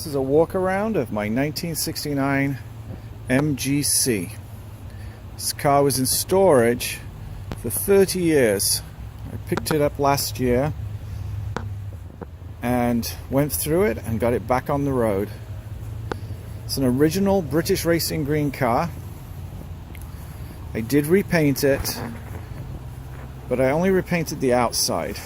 This is a walk around of my 1969 MGC. This car was in storage for 30 years. I picked it up last year and went through it and got it back on the road. It's an original British racing green car. I did repaint it, but I only repainted the outside.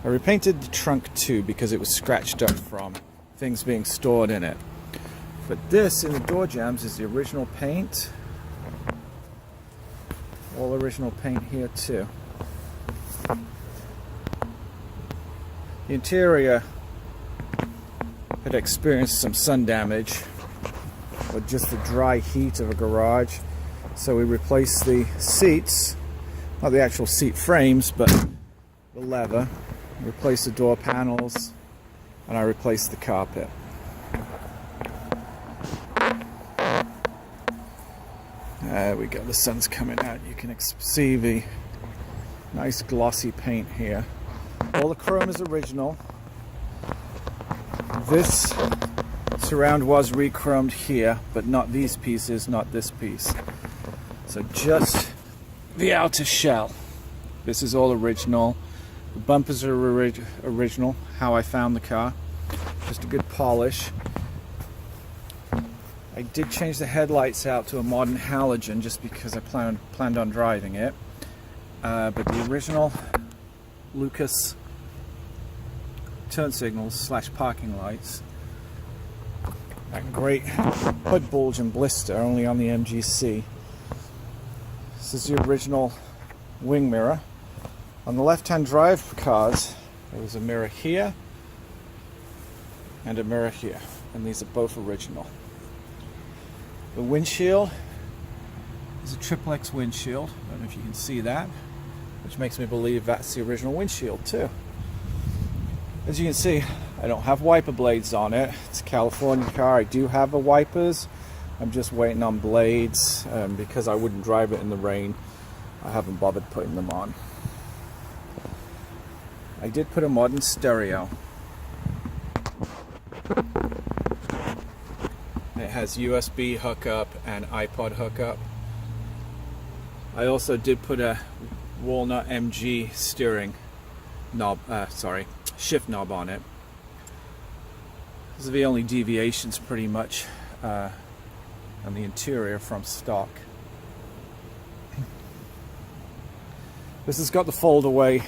I repainted the trunk too because it was scratched up from things being stored in it. But this in the door jambs is the original paint. All original paint here too. The interior had experienced some sun damage with just the dry heat of a garage. So we replaced the seats, not the actual seat frames, but the leather. Replaced the door panels, and I replaced the carpet. There we go, the sun's coming out. You can see the nice glossy paint here. All the chrome is original. This surround was re-chromed here, but not these pieces, not this piece. So just the outer shell. This is all original. The bumpers are original, how I found the car. Just a good polish. I did change the headlights out to a modern halogen just because I planned on driving it. But the original Lucas turn signals / parking lights. That great hood bulge and blister only on the MGC. This is the original wing mirror. On the left-hand drive cars, there was a mirror here and a mirror here, and these are both original. The windshield is a XXX windshield. I don't know if you can see that, which makes me believe that's the original windshield too. As you can see, I don't have wiper blades on it. It's a California car. I do have the wipers. I'm just waiting on blades because I wouldn't drive it in the rain. I haven't bothered putting them on. I did put a modern stereo. It has USB hookup and iPod hookup. I also did put a walnut MG steering knob, shift knob on it. These are the only deviations pretty much on the interior from stock. This has got the fold away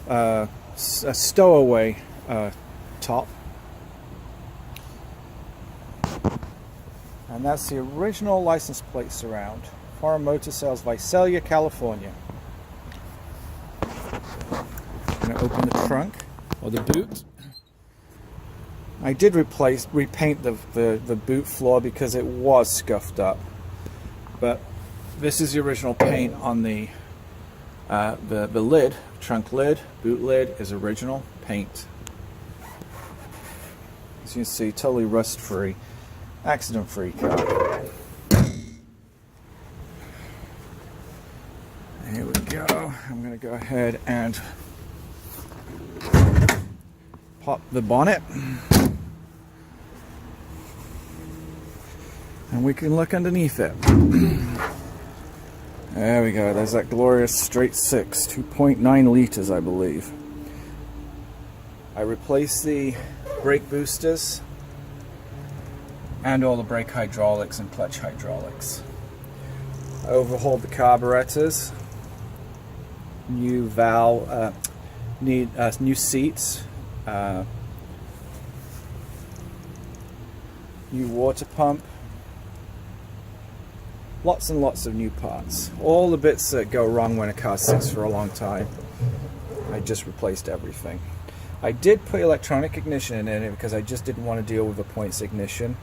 a stowaway top, and that's the original license plate surround. Foreign Motor Sales, Visalia, California. I'm going to open the trunk or the boot. I did repaint the boot floor because it was scuffed up, but this is the original paint on the lid. Trunk lid, boot lid is original paint. As you can see, totally rust free, accident free car. Here we go. I'm going to go ahead and pop the bonnet, and we can look underneath it. There we go, there's that glorious straight 6, 2.9 liters I believe. I replaced the brake boosters and all the brake hydraulics and clutch hydraulics. I overhauled the carburetors, new valve, new seats, new water pump. Lots and lots of new parts. All the bits that go wrong when a car sits for a long time. I just replaced everything. I did put electronic ignition in it because I just didn't want to deal with the points ignition.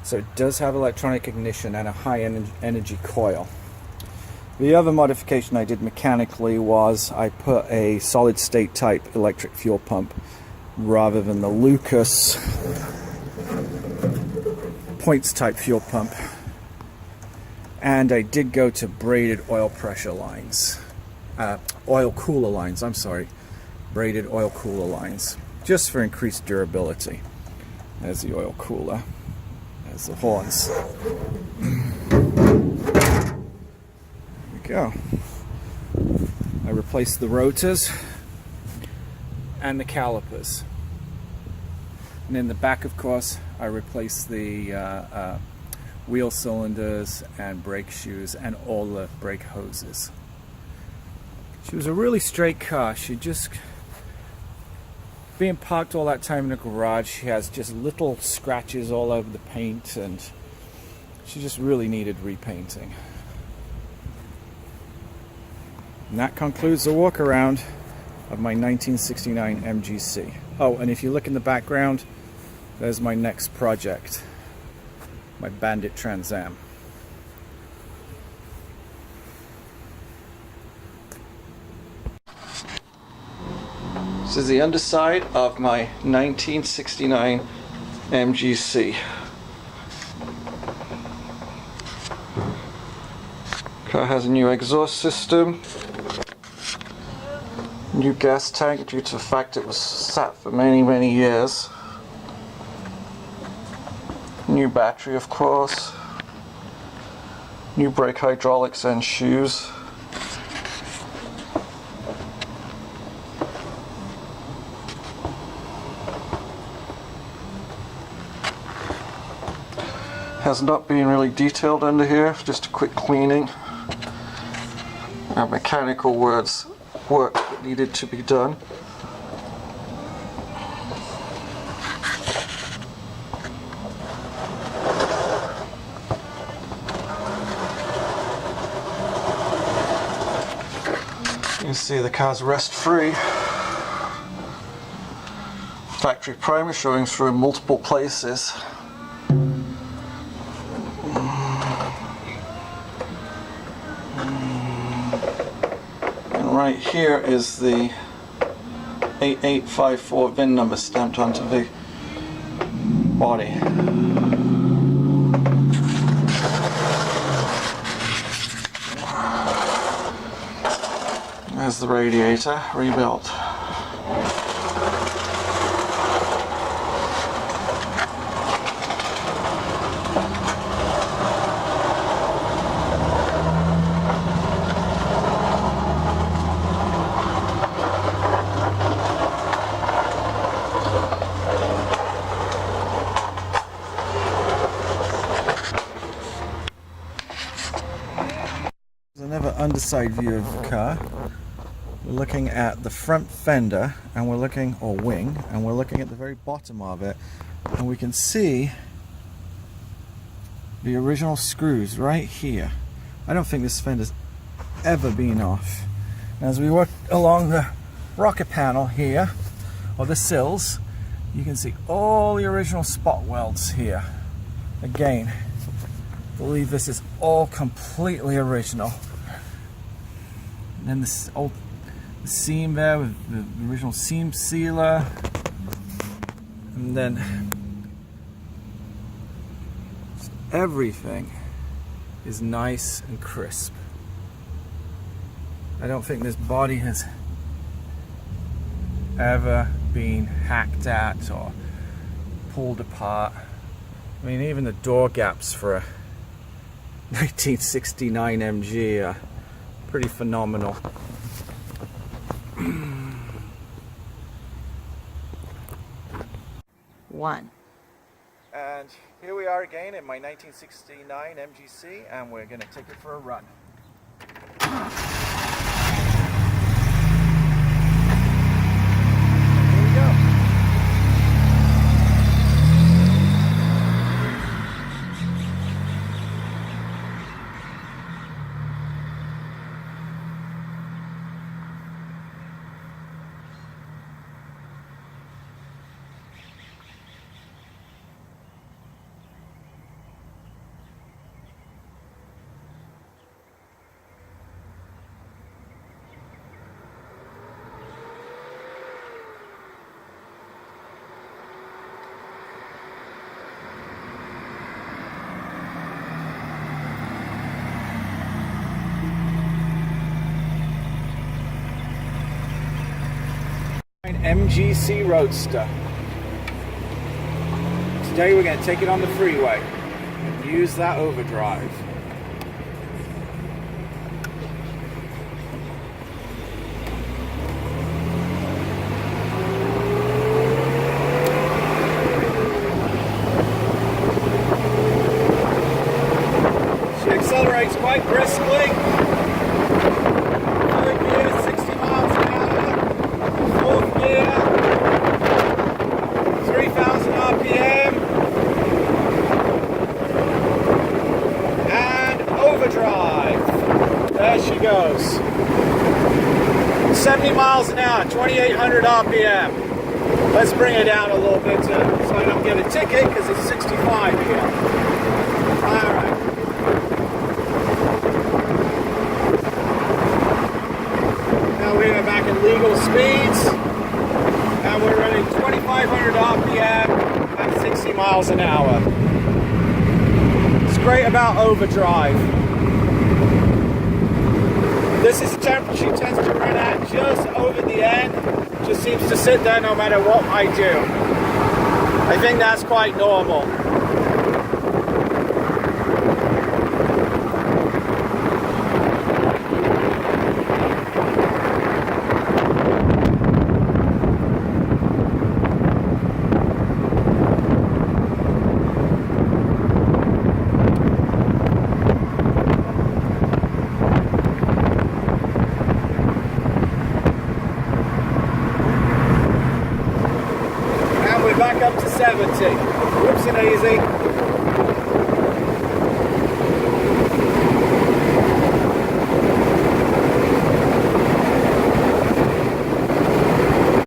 So it does have electronic ignition and a high energy coil. The other modification I did mechanically was I put a solid state type electric fuel pump rather than the Lucas points type fuel pump. And I did go to braided oil pressure lines, oil cooler lines, I'm sorry, braided oil cooler lines, just for increased durability. There's the oil cooler. There's the horns. There we go. I replaced the rotors and the calipers. And in the back, of course, I replaced the wheel cylinders and brake shoes and all the brake hoses. She was a really straight car. She just, being parked all that time in the garage, she has just little scratches all over the paint, and she just really needed repainting. And that concludes the walk around of my 1969 MGC. Oh, and if you look in the background, there's my next project, my Bandit Trans Am. This is the underside of my 1969 MGC. Car has a new exhaust system, new gas tank due to the fact it was sat for many years, new battery of course, new brake hydraulics and shoes. Has not been really detailed under here, just a quick cleaning and mechanical work that needed to be done. You can see the car's rust free. Factory primer showing through in multiple places. Right here is the 8854 VIN number stamped onto the body. There's the radiator, rebuilt. Another underside view of the car. We're looking at the front fender, and we're looking, or wing, and we're looking at the very bottom of it, and we can see the original screws right here. I don't think this fender's ever been off. As we work along the rocker panel here, or the sills, you can see all the original spot welds here. Again, I believe this is all completely original. And then this old seam there with the original seam sealer, and then everything is nice and crisp. I don't think this body has ever been hacked at or pulled apart. I mean, even the door gaps for a 1969 MG are pretty phenomenal. One. And here we are again in my 1969 MGC, and we're going to take it for a run. Here we go. MGC Roadster. Today we're going to take it on the freeway and use that overdrive. She accelerates quite briskly. Third gear, 60 miles an hour. Fourth gear, 3,000 RPM. Overdrive. There she goes. 70 miles an hour, 2,800 RPM. Let's bring it down a little bit so I don't get a ticket because it's 65 here. Alright. Now we're back at legal speeds. And we're running 2,500 RPM at 60 miles an hour. What's great about overdrive? This is the temperature she tends to run at just over the end. Just seems to sit there no matter what I do. I think that's quite normal.